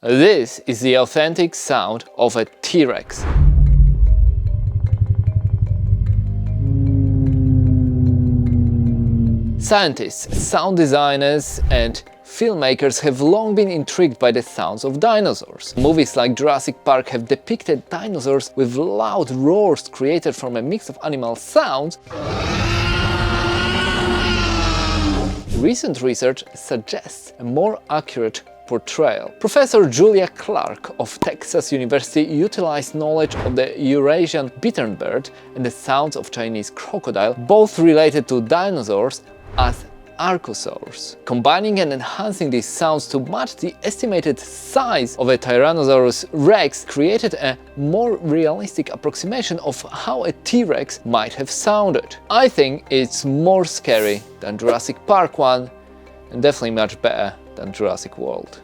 This is the authentic sound of a T-Rex. Scientists, sound designers and filmmakers have long been intrigued by the sounds of dinosaurs. Movies like Jurassic Park have depicted dinosaurs with loud roars created from a mix of animal sounds. Recent research suggests a more accurate portrayal. Professor Julia Clark of Texas University utilized knowledge of the Eurasian bitternsbird and the sounds of Chinese crocodile, both related to dinosaurs, as archosaurs. Combining and enhancing these sounds to match the estimated size of a Tyrannosaurus rex created a more realistic approximation of how a T-Rex might have sounded. I think it's more scary than Jurassic Park one, and definitely much better than Jurassic World.